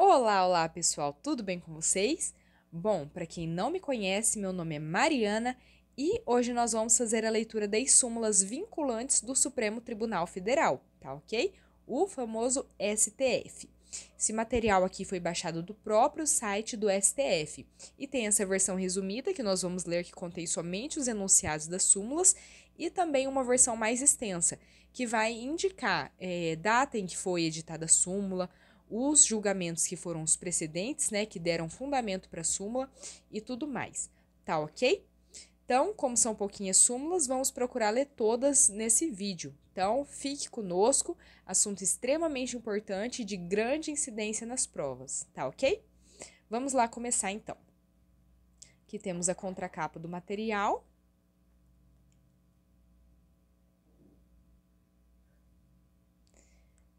Olá, olá pessoal, tudo bem com vocês? Bom, para quem não me conhece, meu nome é Mariana e hoje nós vamos fazer a leitura das súmulas vinculantes do Supremo Tribunal Federal, tá ok? O famoso STF. Esse material aqui foi baixado do próprio site do STF e tem essa versão resumida que nós vamos ler que contém somente os enunciados das súmulas e também uma versão mais extensa que vai indicar data em que foi editada a súmula, os julgamentos que foram os precedentes, né, que deram fundamento para a súmula e tudo mais, tá ok? Então, como são pouquinhas súmulas, vamos procurar ler todas nesse vídeo. Então, fique conosco, assunto extremamente importante e de grande incidência nas provas, tá ok? Vamos lá começar então. Aqui temos a contracapa do material.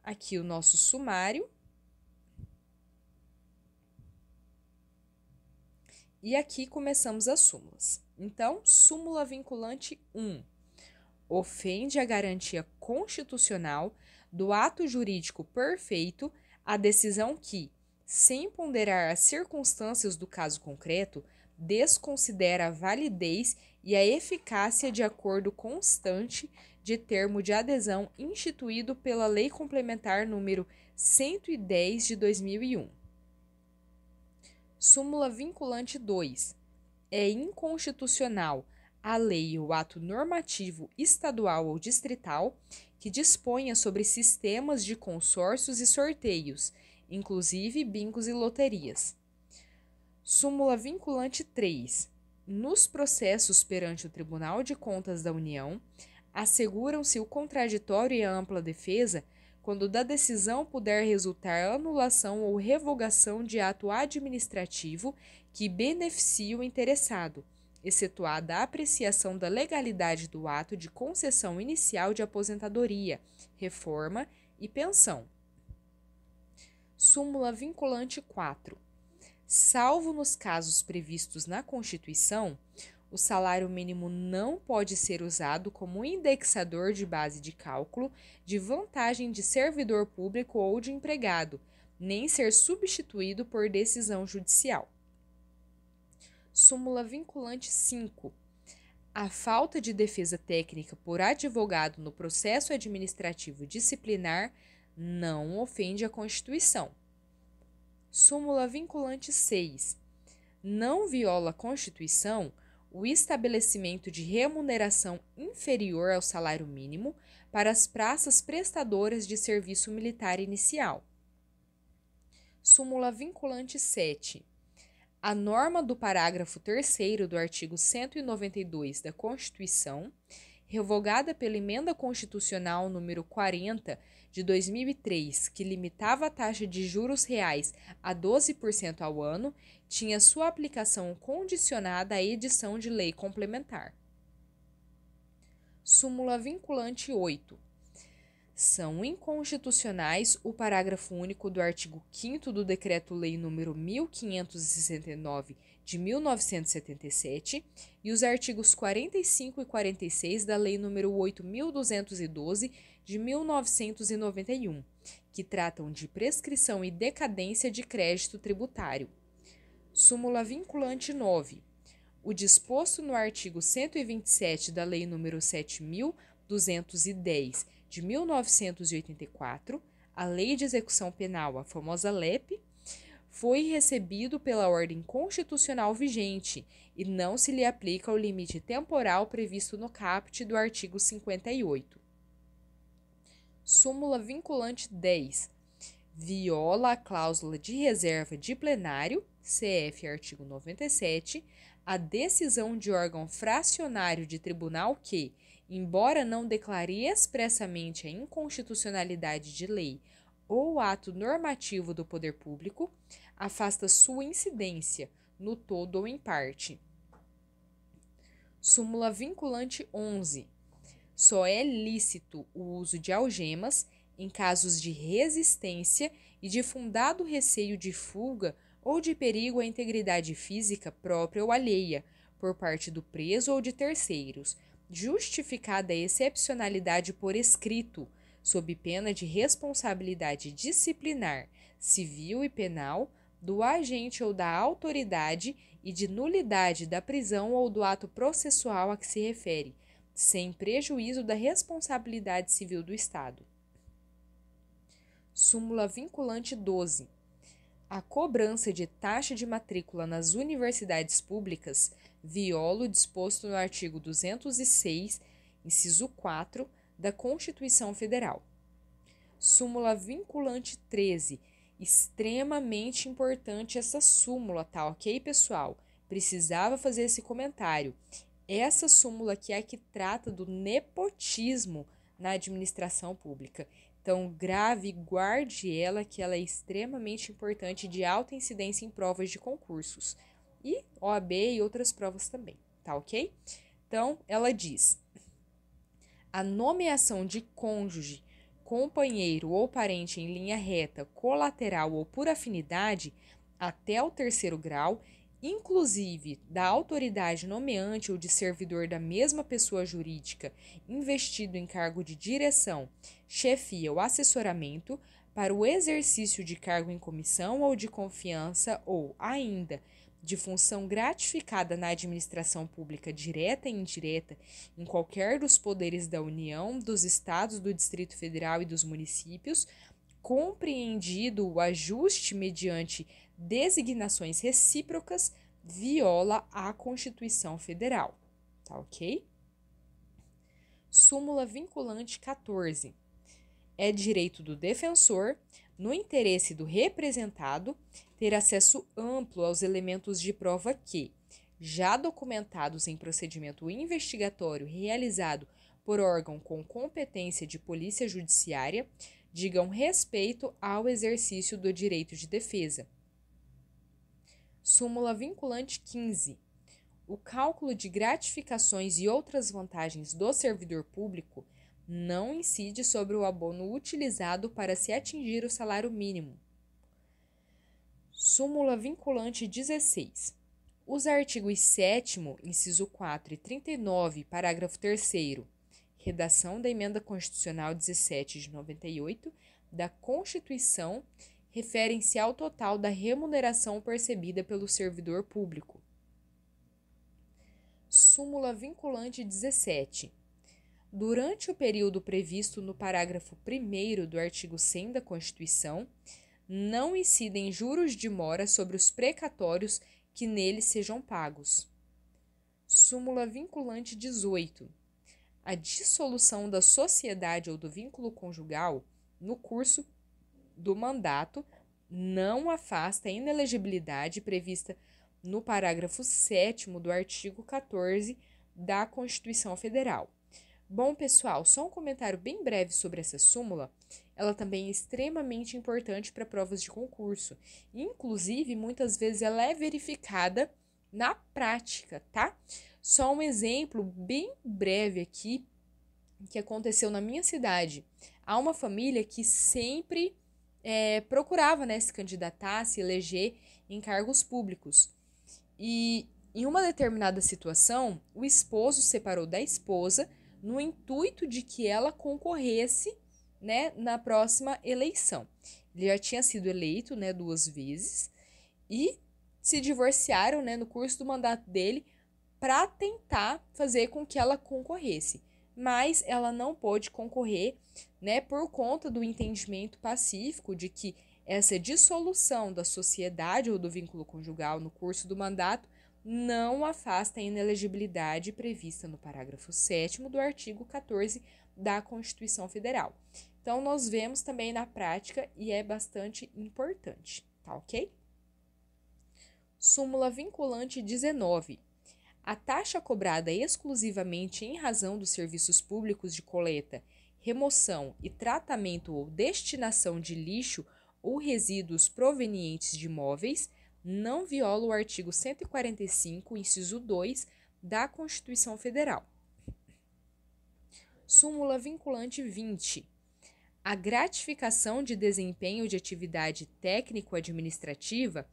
Aqui o nosso sumário. E aqui começamos as súmulas. Então, súmula vinculante 1. Ofende a garantia constitucional do ato jurídico perfeito a decisão que, sem ponderar as circunstâncias do caso concreto, desconsidera a validez e a eficácia de acordo constante de termo de adesão instituído pela Lei Complementar número 110 de 2001. Súmula vinculante 2. É inconstitucional a lei ou ato normativo estadual ou distrital que disponha sobre sistemas de consórcios e sorteios, inclusive bingos e loterias. Súmula vinculante 3. Nos processos perante o Tribunal de Contas da União, asseguram-se o contraditório e a ampla defesa quando da decisão puder resultar anulação ou revogação de ato administrativo que beneficie o interessado, excetuada a apreciação da legalidade do ato de concessão inicial de aposentadoria, reforma e pensão. Súmula vinculante 4. Salvo nos casos previstos na Constituição, o salário mínimo não pode ser usado como indexador de base de cálculo de vantagem de servidor público ou de empregado, nem ser substituído por decisão judicial. Súmula vinculante 5. A falta de defesa técnica por advogado no processo administrativo disciplinar não ofende a Constituição. Súmula vinculante 6. Não viola a Constituição o estabelecimento de remuneração inferior ao salário mínimo para as praças prestadoras de serviço militar inicial. Súmula vinculante 7. A norma do parágrafo 3º do artigo 192 da Constituição, revogada pela Emenda Constitucional número 40 de 2003, que limitava a taxa de juros reais a 12% ao ano, tinha sua aplicação condicionada à edição de lei complementar. Súmula vinculante 8. São inconstitucionais o parágrafo único do artigo 5º do Decreto-Lei nº 1569 de 1977 e os artigos 45 e 46 da Lei nº 8.212 de 1991, que tratam de prescrição e decadência de crédito tributário. Súmula vinculante 9. O disposto no artigo 127 da Lei nº 7.210 de 1984, a Lei de Execução Penal, a famosa LEP, foi recebido pela ordem constitucional vigente e não se lhe aplica o limite temporal previsto no caput do artigo 58. Súmula vinculante 10. Viola a cláusula de reserva de plenário, CF artigo 97, a decisão de órgão fracionário de tribunal que, embora não declare expressamente a inconstitucionalidade de lei ou ato normativo do poder público, afasta sua incidência, no todo ou em parte. Súmula vinculante 11. Só é lícito o uso de algemas em casos de resistência e de fundado receio de fuga ou de perigo à integridade física própria ou alheia, por parte do preso ou de terceiros, justificada a excepcionalidade por escrito, sob pena de responsabilidade disciplinar, civil e penal, do agente ou da autoridade e de nulidade da prisão ou do ato processual a que se refere, sem prejuízo da responsabilidade civil do Estado. Súmula vinculante 12. A cobrança de taxa de matrícula nas universidades públicas viola o disposto no artigo 206, inciso 4, da Constituição Federal. Súmula vinculante 13. Extremamente importante essa súmula, tá ok, pessoal? Precisava fazer esse comentário. Essa súmula aqui é a que trata do nepotismo na administração pública. Então, grave e guarde ela, que ela é extremamente importante, de alta incidência em provas de concursos. E OAB e outras provas também, tá ok? Então, ela diz: a nomeação de cônjuge, companheiro ou parente em linha reta, colateral ou por afinidade, até o 3º grau, inclusive da autoridade nomeante ou de servidor da mesma pessoa jurídica investido em cargo de direção, chefia ou assessoramento, para o exercício de cargo em comissão ou de confiança ou, ainda, de função gratificada na administração pública direta e indireta em qualquer dos poderes da União, dos Estados, do Distrito Federal e dos municípios, compreendido o ajuste mediante designações recíprocas, viola a Constituição Federal. Tá ok? Súmula vinculante 14. É direito do defensor, no interesse do representado, ter acesso amplo aos elementos de prova que, já documentados em procedimento investigatório realizado por órgão com competência de polícia judiciária, digam respeito ao exercício do direito de defesa. Súmula vinculante 15. O cálculo de gratificações e outras vantagens do servidor público não incide sobre o abono utilizado para se atingir o salário mínimo. Súmula vinculante 16. Os artigos 7º, inciso 4 e 39, parágrafo 3º, redação da Emenda Constitucional 17 de 98, da Constituição, referem-se ao total da remuneração percebida pelo servidor público. Súmula vinculante 17. Durante o período previsto no parágrafo 1º do artigo 100 da Constituição, não incidem juros de mora sobre os precatórios que neles sejam pagos. Súmula vinculante 18. A dissolução da sociedade ou do vínculo conjugal, no curso do mandato, não afasta a inelegibilidade prevista no parágrafo 7º do artigo 14 da Constituição Federal. Bom, pessoal, só um comentário bem breve sobre essa súmula. Ela também é extremamente importante para provas de concurso. Inclusive, muitas vezes ela é verificada na prática, tá? Só um exemplo bem breve aqui que aconteceu na minha cidade. Há uma família que sempre procurava, né, se candidatar, se eleger em cargos públicos. E em uma determinada situação, o esposo separou da esposa no intuito de que ela concorresse, né, na próxima eleição. Ele já tinha sido eleito, né, 2 vezes e se divorciaram, né, no curso do mandato dele para tentar fazer com que ela concorresse. Mas ela não pôde concorrer, né, por conta do entendimento pacífico de que essa dissolução da sociedade ou do vínculo conjugal no curso do mandato não afasta a inelegibilidade prevista no parágrafo 7º do artigo 14 da Constituição Federal. Então, nós vemos também na prática e é bastante importante, tá ok? Súmula vinculante 19. A taxa cobrada exclusivamente em razão dos serviços públicos de coleta, remoção e tratamento ou destinação de lixo ou resíduos provenientes de imóveis não viola o artigo 145, inciso 2, da Constituição Federal. Súmula vinculante 20. A gratificação de desempenho de atividade técnico-administrativa,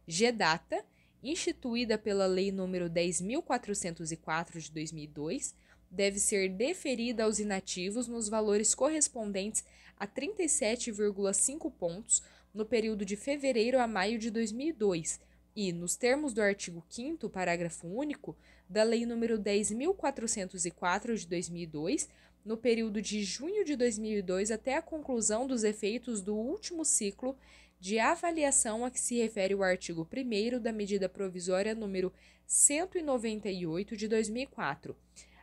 GEDATA, instituída pela Lei nº 10.404 de 2002, deve ser deferida aos inativos nos valores correspondentes a 37,5 pontos no período de fevereiro a maio de 2002 e, nos termos do artigo 5º, parágrafo único, da Lei nº 10.404 de 2002, no período de junho de 2002 até a conclusão dos efeitos do último ciclo de avaliação a que se refere o artigo 1º da medida provisória número 198 de 2004,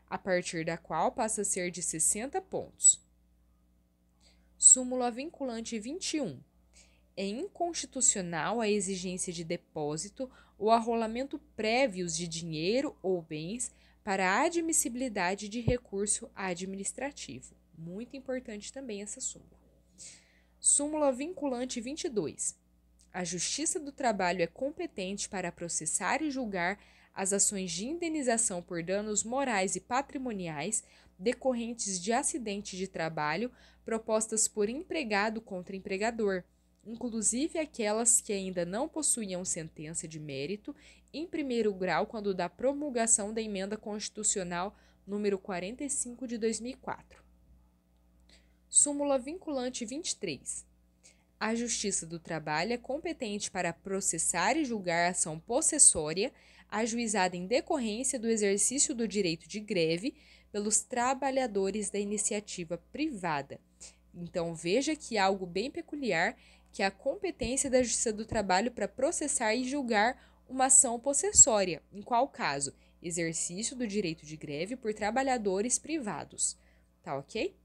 a partir da qual passa a ser de 60 pontos. Súmula vinculante 21. É inconstitucional a exigência de depósito ou arrolamento prévios de dinheiro ou bens para a admissibilidade de recurso administrativo. Muito importante também essa súmula. Súmula vinculante 22. A Justiça do Trabalho é competente para processar e julgar as ações de indenização por danos morais e patrimoniais decorrentes de acidente de trabalho propostas por empregado contra empregador, inclusive aquelas que ainda não possuíam sentença de mérito em primeiro grau quando da promulgação da Emenda Constitucional número 45 de 2004. Súmula vinculante 23. A Justiça do Trabalho é competente para processar e julgar a ação possessória ajuizada em decorrência do exercício do direito de greve pelos trabalhadores da iniciativa privada. Então, veja que algo bem peculiar, que é a competência da Justiça do Trabalho para processar e julgar uma ação possessória, em qual caso? Exercício do direito de greve por trabalhadores privados. Tá ok?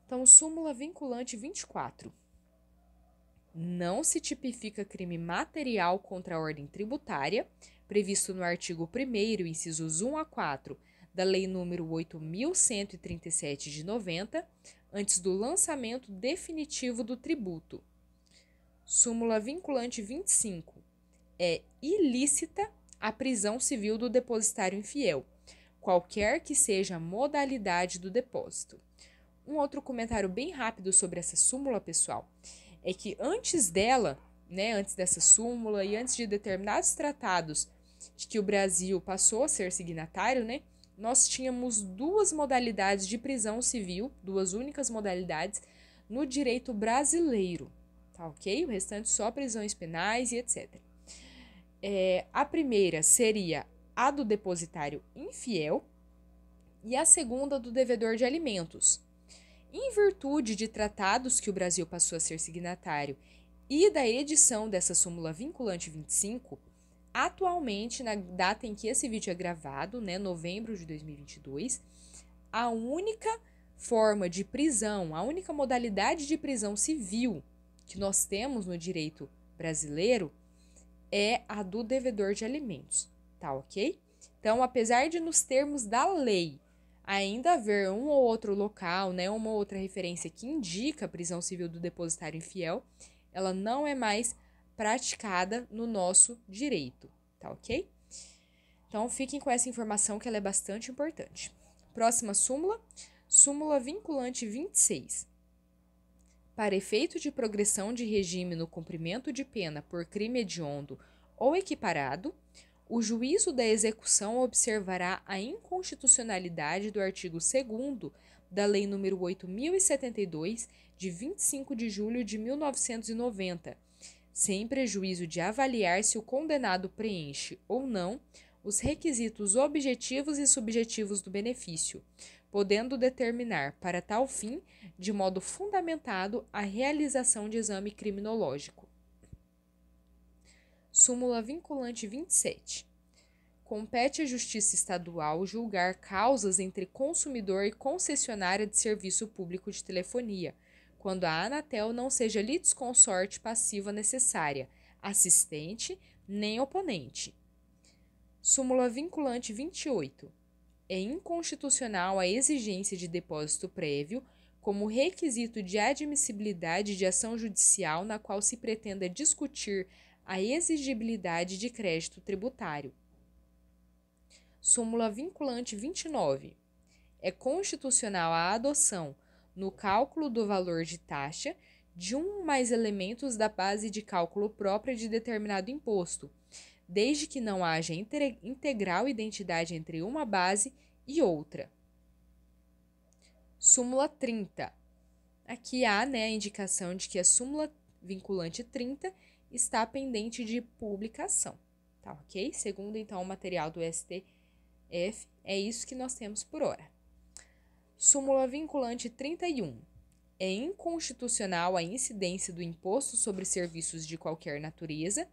Então, súmula vinculante 24. Não se tipifica crime material contra a ordem tributária, previsto no artigo 1º, incisos 1 a 4, da Lei nº 8.137 de 90, antes do lançamento definitivo do tributo. Súmula vinculante 25. É ilícita a prisão civil do depositário infiel, qualquer que seja a modalidade do depósito. Um outro comentário bem rápido sobre essa súmula, pessoal, é que antes dela, antes dessa súmula e antes de determinados tratados de que o Brasil passou a ser signatário, nós tínhamos duas modalidades de prisão civil, duas únicas modalidades, no direito brasileiro, tá ok? O restante só prisões penais e etc. A primeira seria a do depositário infiel e a segunda do devedor de alimentos. Em virtude de tratados que o Brasil passou a ser signatário e da edição dessa súmula vinculante 25, atualmente, na data em que esse vídeo é gravado, novembro de 2022, a única forma de prisão, a única modalidade de prisão civil que nós temos no direito brasileiro é a do devedor de alimentos, tá ok? Então, apesar de nos termos da lei ainda haver um ou outro local, uma outra referência que indica a prisão civil do depositário infiel, ela não é mais praticada no nosso direito, tá ok? Então, fiquem com essa informação que ela é bastante importante. Próxima súmula, súmula vinculante 26. Para efeito de progressão de regime no cumprimento de pena por crime hediondo ou equiparado, o juízo da execução observará a inconstitucionalidade do artigo 2º da Lei nº 8.072, de 25 de julho de 1990, sem prejuízo de avaliar se o condenado preenche ou não os requisitos objetivos e subjetivos do benefício, podendo determinar, para tal fim, de modo fundamentado, a realização de exame criminológico. Súmula vinculante 27. Compete à Justiça Estadual julgar causas entre consumidor e concessionária de serviço público de telefonia, quando a Anatel não seja litisconsorte passiva necessária, assistente nem oponente. Súmula vinculante 28. É inconstitucional a exigência de depósito prévio como requisito de admissibilidade de ação judicial na qual se pretenda discutir a exigibilidade de crédito tributário. Súmula vinculante 29. É constitucional a adoção, no cálculo do valor de taxa, de um ou mais elementos da base de cálculo própria de determinado imposto, desde que não haja integral identidade entre uma base e outra. Súmula 30. Aqui há a indicação de que a súmula vinculante 30 está pendente de publicação, tá ok? Segundo, então, o material do STF, é isso que nós temos por hora. Súmula vinculante 31. É inconstitucional a incidência do Imposto sobre Serviços de Qualquer Natureza,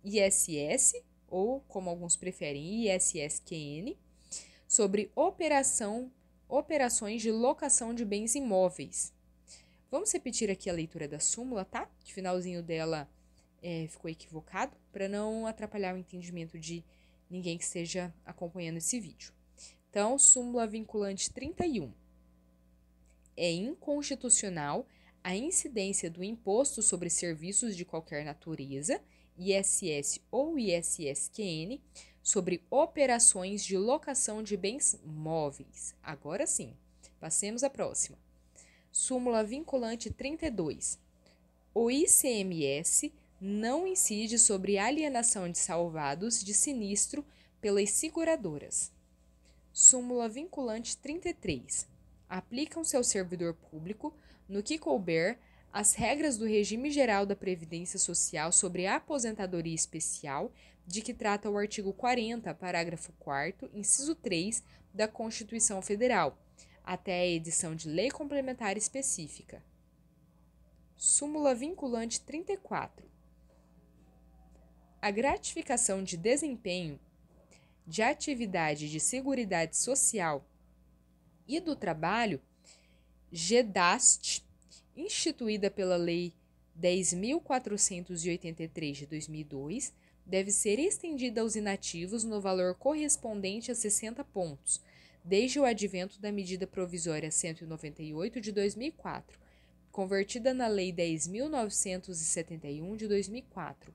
ISS, ou, como alguns preferem, ISSQN, sobre operações de locação de bens imóveis. Vamos repetir aqui a leitura da súmula, tá? Que o finalzinho dela ficou equivocado, para não atrapalhar o entendimento de ninguém que esteja acompanhando esse vídeo. Então, súmula vinculante 31. É inconstitucional a incidência do Imposto sobre Serviços de Qualquer Natureza, ISS ou ISSQN, sobre operações de locação de bens móveis. Agora sim, passemos à próxima. Súmula vinculante 32. O ICMS não incide sobre alienação de salvados de sinistro pelas seguradoras. Súmula vinculante 33. Aplicam-se ao servidor público, no que couber, as regras do regime geral da Previdência Social sobre a aposentadoria especial, de que trata o artigo 40, parágrafo 4º, inciso 3 da Constituição Federal, até a edição de lei complementar específica. Súmula vinculante 34. A gratificação de desempenho de atividade de seguridade social e do trabalho, GEDAST, instituída pela Lei 10.483 de 2002, deve ser estendida aos inativos no valor correspondente a 60 pontos, desde o advento da medida provisória 198 de 2004, convertida na Lei 10.971 de 2004,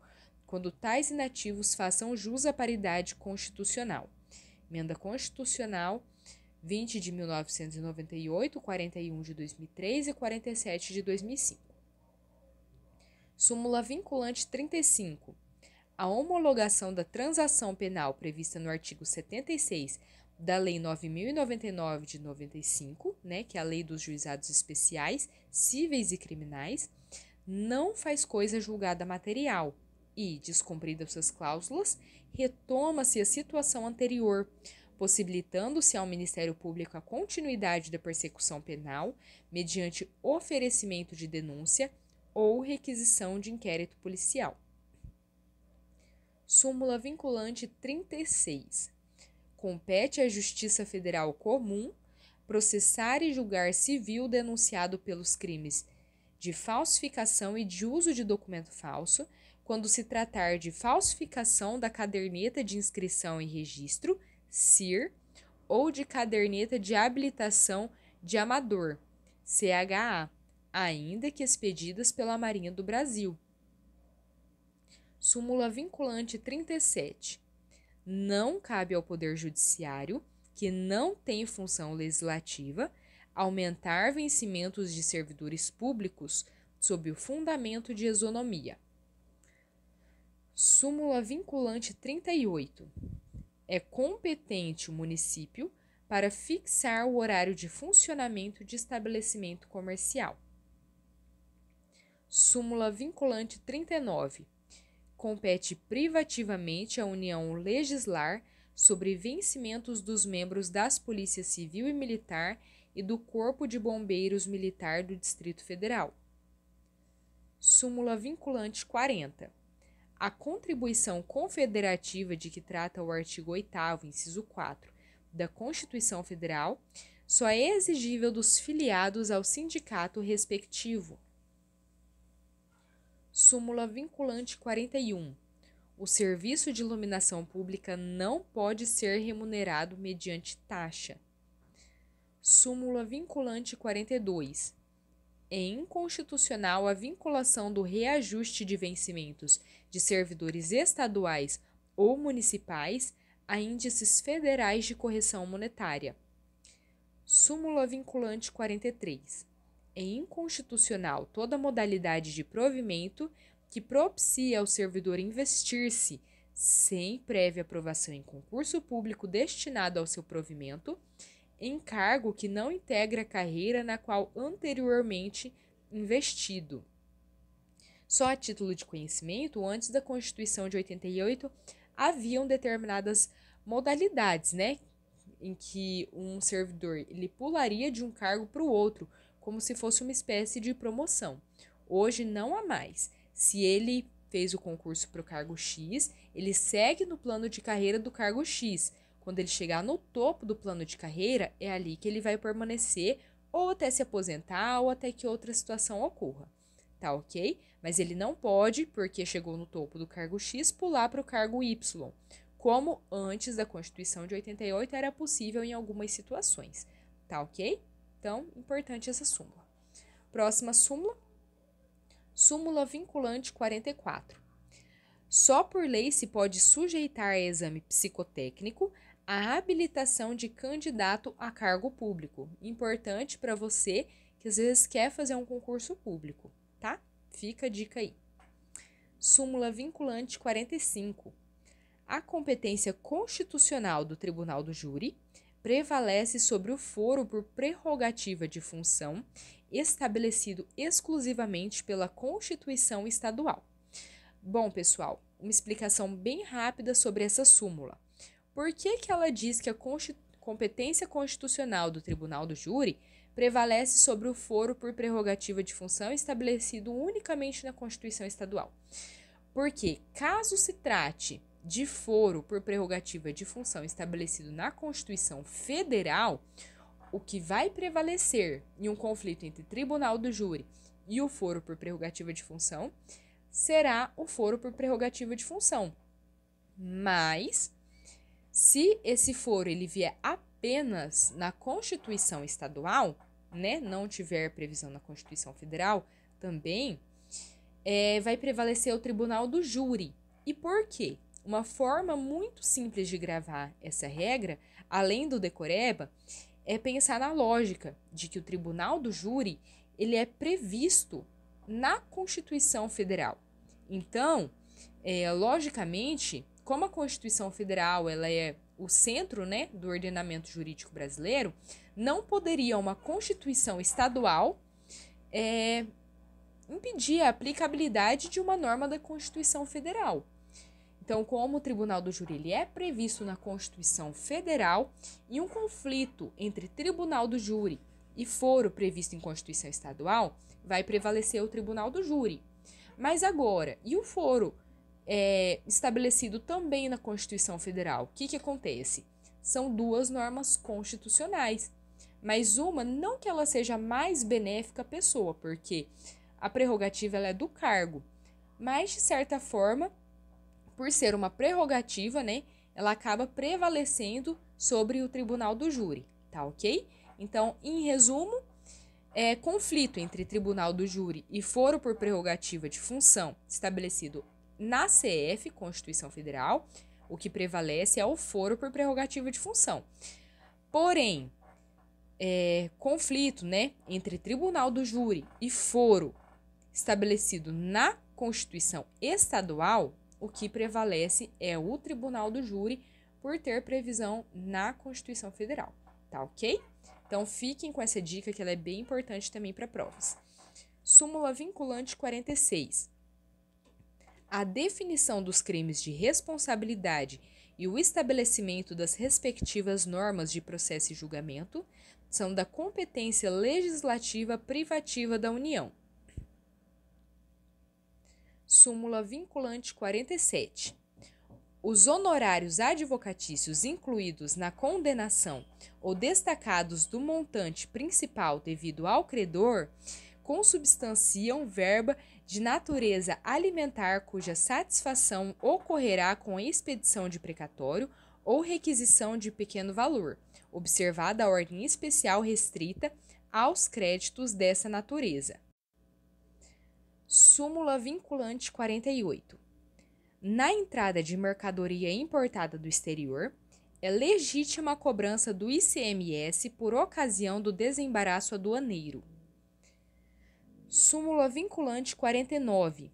quando tais inativos façam jus à paridade constitucional. Emenda Constitucional 20 de 1998, 41 de 2003 e 47 de 2005. Súmula vinculante 35. A homologação da transação penal prevista no artigo 76 da Lei 9.099 de 95, que é a Lei dos Juizados Especiais, Cíveis e Criminais, não faz coisa julgada material e, descumpridas suas cláusulas, retoma-se a situação anterior, possibilitando-se ao Ministério Público a continuidade da persecução penal mediante oferecimento de denúncia ou requisição de inquérito policial. Súmula vinculante 36. Compete à Justiça Federal Comum processar e julgar civil denunciado pelos crimes de falsificação e de uso de documento falso, quando se tratar de falsificação da caderneta de inscrição e registro, CIR, ou de caderneta de habilitação de amador, CHA, ainda que expedidas pela Marinha do Brasil. Súmula vinculante 37. Não cabe ao Poder Judiciário, que não tem função legislativa, aumentar vencimentos de servidores públicos sob o fundamento de isonomia. Súmula vinculante 38. É competente o município para fixar o horário de funcionamento de estabelecimento comercial. Súmula vinculante 39. Compete privativamente à União legislar sobre vencimentos dos membros das Polícias Civil e Militar e do Corpo de Bombeiros Militar do Distrito Federal. Súmula vinculante 40. A contribuição confederativa de que trata o artigo 8º, inciso 4, da Constituição Federal só é exigível dos filiados ao sindicato respectivo. Súmula vinculante 41. O serviço de iluminação pública não pode ser remunerado mediante taxa. Súmula vinculante 42. É inconstitucional a vinculação do reajuste de vencimentos de servidores estaduais ou municipais a índices federais de correção monetária. Súmula vinculante 43. É inconstitucional toda modalidade de provimento que propicia ao servidor investir-se, sem prévia aprovação em concurso público destinado ao seu provimento, em cargo que não integra a carreira na qual anteriormente investido. Só a título de conhecimento, antes da Constituição de 88, haviam determinadas modalidades, né, em que um servidor ele pularia de um cargo para o outro, como se fosse uma espécie de promoção. Hoje não há mais. Se ele fez o concurso para o cargo X, ele segue no plano de carreira do cargo X. Quando ele chegar no topo do plano de carreira, é ali que ele vai permanecer ou até se aposentar ou até que outra situação ocorra. Tá ok? Mas ele não pode, porque chegou no topo do cargo X, pular para o cargo Y, como antes da Constituição de 88 era possível em algumas situações. Tá ok? Então, importante essa súmula. Próxima súmula. Súmula vinculante 44. Só por lei se pode sujeitar a exame psicotécnico a habilitação de candidato a cargo público. Importante para você que às vezes quer fazer um concurso público, tá? Fica a dica aí. Súmula vinculante 45. A competência constitucional do Tribunal do Júri prevalece sobre o foro por prerrogativa de função estabelecido exclusivamente pela Constituição Estadual. Bom, pessoal, uma explicação bem rápida sobre essa súmula. Por que ela diz que a competência constitucional do Tribunal do Júri prevalece sobre o foro por prerrogativa de função estabelecido unicamente na Constituição Estadual? Porque, caso se trate de foro por prerrogativa de função estabelecido na Constituição Federal, o que vai prevalecer em um conflito entre Tribunal do Júri e o foro por prerrogativa de função será o foro por prerrogativa de função. Mas, se esse foro ele vier apenas na Constituição Estadual, né, não tiver previsão na Constituição Federal, também vai prevalecer o Tribunal do Júri. E por quê? Uma forma muito simples de gravar essa regra, além do decoreba, é pensar na lógica de que o Tribunal do Júri ele é previsto na Constituição Federal. Então, logicamente, como a Constituição Federal ela é o centro, né, do ordenamento jurídico brasileiro, não poderia uma Constituição estadual impedir a aplicabilidade de uma norma da Constituição Federal. Então, como o Tribunal do Júri ele é previsto na Constituição Federal e um conflito entre Tribunal do Júri e foro previsto em Constituição Estadual, vai prevalecer o Tribunal do Júri. Mas agora, e o foro estabelecido também na Constituição Federal? O que acontece? São duas normas constitucionais, mas uma não que ela seja mais benéfica à pessoa, porque a prerrogativa ela é do cargo, mas de certa forma, por ser uma prerrogativa, né, ela acaba prevalecendo sobre o Tribunal do Júri, tá ok? Então, em resumo, conflito entre Tribunal do Júri e foro por prerrogativa de função estabelecido na CF, Constituição Federal, o que prevalece é o foro por prerrogativa de função. Porém, conflito, né, entre Tribunal do Júri e foro estabelecido na Constituição Estadual, o que prevalece é o Tribunal do Júri por ter previsão na Constituição Federal, tá ok? Então, fiquem com essa dica que ela é bem importante também para provas. Súmula vinculante 46. A definição dos crimes de responsabilidade e o estabelecimento das respectivas normas de processo e julgamento são da competência legislativa privativa da União. Súmula vinculante 47. Os honorários advocatícios incluídos na condenação ou destacados do montante principal devido ao credor consubstanciam verba de natureza alimentar cuja satisfação ocorrerá com a expedição de precatório ou requisição de pequeno valor, observada a ordem especial restrita aos créditos dessa natureza. Súmula vinculante 48. Na entrada de mercadoria importada do exterior, é legítima a cobrança do ICMS por ocasião do desembaraço aduaneiro. Súmula vinculante 49.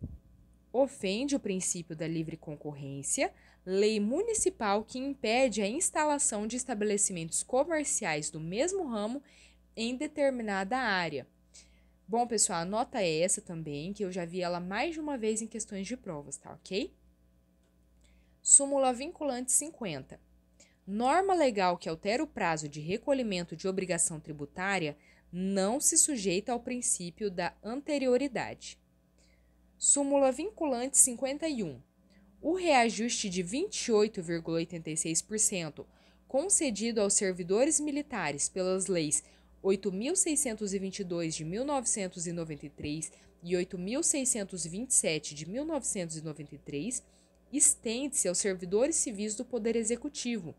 Ofende o princípio da livre concorrência, lei municipal que impede a instalação de estabelecimentos comerciais do mesmo ramo em determinada área. Bom, pessoal, a nota é essa também, que eu já vi ela mais de uma vez em questões de provas, tá ok? Súmula vinculante 50. Norma legal que altera o prazo de recolhimento de obrigação tributária não se sujeita ao princípio da anterioridade. Súmula vinculante 51. O reajuste de 28,86% concedido aos servidores militares pelas leis 8.622 de 1993 e 8.627 de 1993 estende-se aos servidores civis do Poder Executivo,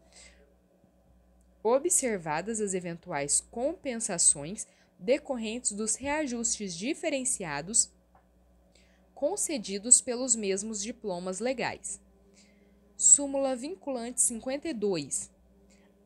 observadas as eventuais compensações decorrentes dos reajustes diferenciados concedidos pelos mesmos diplomas legais. Súmula vinculante 52.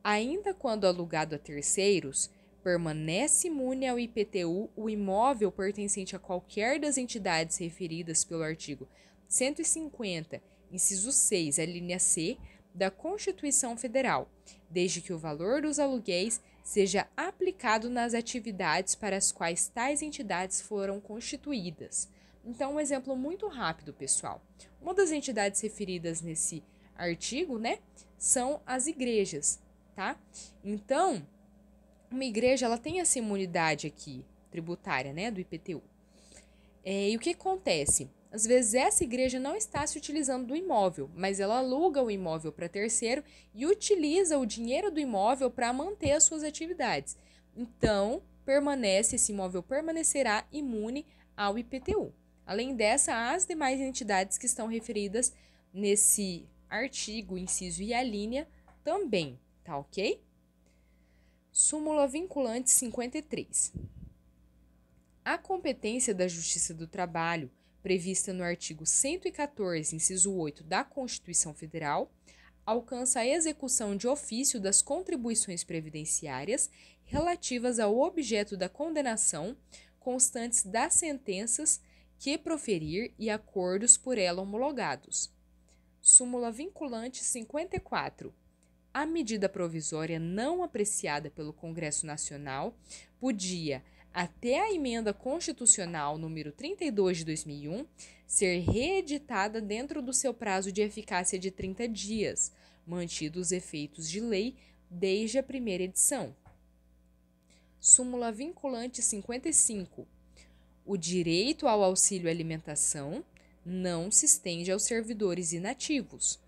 Ainda quando alugado a terceiros, permanece imune ao IPTU o imóvel pertencente a qualquer das entidades referidas pelo artigo 150, inciso 6, a linha C, da Constituição Federal, desde que o valor dos aluguéis seja aplicado nas atividades para as quais tais entidades foram constituídas. Então, um exemplo muito rápido, pessoal. Uma das entidades referidas nesse artigo, né, são as igrejas, tá? Então, uma igreja, ela tem essa imunidade aqui, tributária, né, do IPTU. E o que acontece? Às vezes essa igreja não está se utilizando do imóvel, mas ela aluga o imóvel para terceiro e utiliza o dinheiro do imóvel para manter as suas atividades. Então, esse imóvel permanecerá imune ao IPTU. Além dessa, as demais entidades que estão referidas nesse artigo, inciso e a linha, também, tá ok? Súmula vinculante 53. A competência da Justiça do Trabalho, prevista no artigo 114, inciso 8 da Constituição Federal, alcança a execução de ofício das contribuições previdenciárias relativas ao objeto da condenação, constantes das sentenças que proferir e acordos por ela homologados. Súmula vinculante 54. A medida provisória não apreciada pelo Congresso Nacional podia, até a emenda constitucional número 32 de 2001, ser reeditada dentro do seu prazo de eficácia de 30 dias, mantidos os efeitos de lei desde a primeira edição. Súmula vinculante 55. O direito ao auxílio alimentação não se estende aos servidores inativos.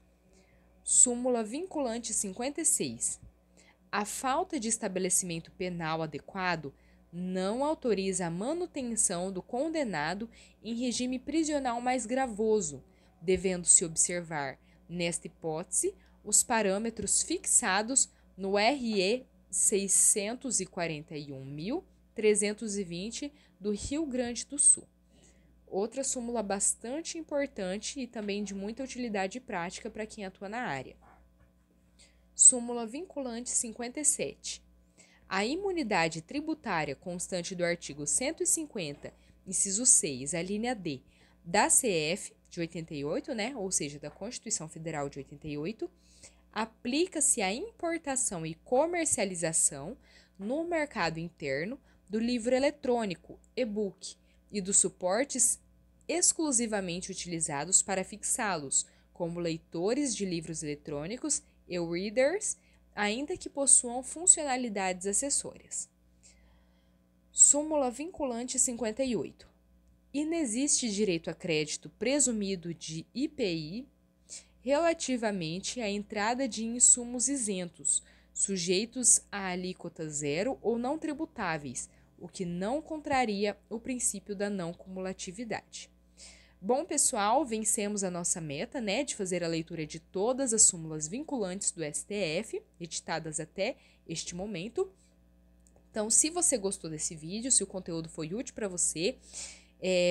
Súmula vinculante 56. A falta de estabelecimento penal adequado não autoriza a manutenção do condenado em regime prisional mais gravoso, devendo-se observar, nesta hipótese, os parâmetros fixados no RE 641.320 do Rio Grande do Sul. Outra súmula bastante importante e também de muita utilidade prática para quem atua na área. Súmula vinculante 57. A imunidade tributária constante do artigo 150, inciso 6, a linha D, da CF de 88, né, ou seja, da Constituição Federal de 88, aplica-se à importação e comercialização no mercado interno do livro eletrônico, e-book, e dos suportes exclusivamente utilizados para fixá-los, como leitores de livros eletrônicos, e-readers, ainda que possuam funcionalidades acessórias. Súmula vinculante 58. Inexiste direito a crédito presumido de IPI relativamente à entrada de insumos isentos, sujeitos a alíquota zero ou não tributáveis, o que não contraria o princípio da não cumulatividade. Bom, pessoal, vencemos a nossa meta, né, de fazer a leitura de todas as súmulas vinculantes do STF, editadas até este momento. Então, se você gostou desse vídeo, se o conteúdo foi útil para você,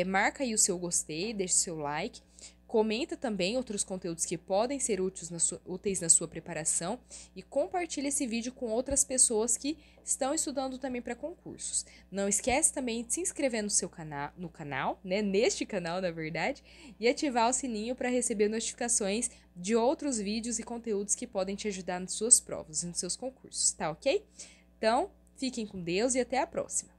marca aí o seu gostei, deixe seu like. Comenta também outros conteúdos que podem ser úteis na sua preparação e compartilhe esse vídeo com outras pessoas que estão estudando também para concursos. Não esquece também de se inscrever no canal, né, neste canal, na verdade, e ativar o sininho para receber notificações de outros vídeos e conteúdos que podem te ajudar nas suas provas e nos seus concursos, tá ok? Então, fiquem com Deus e até a próxima!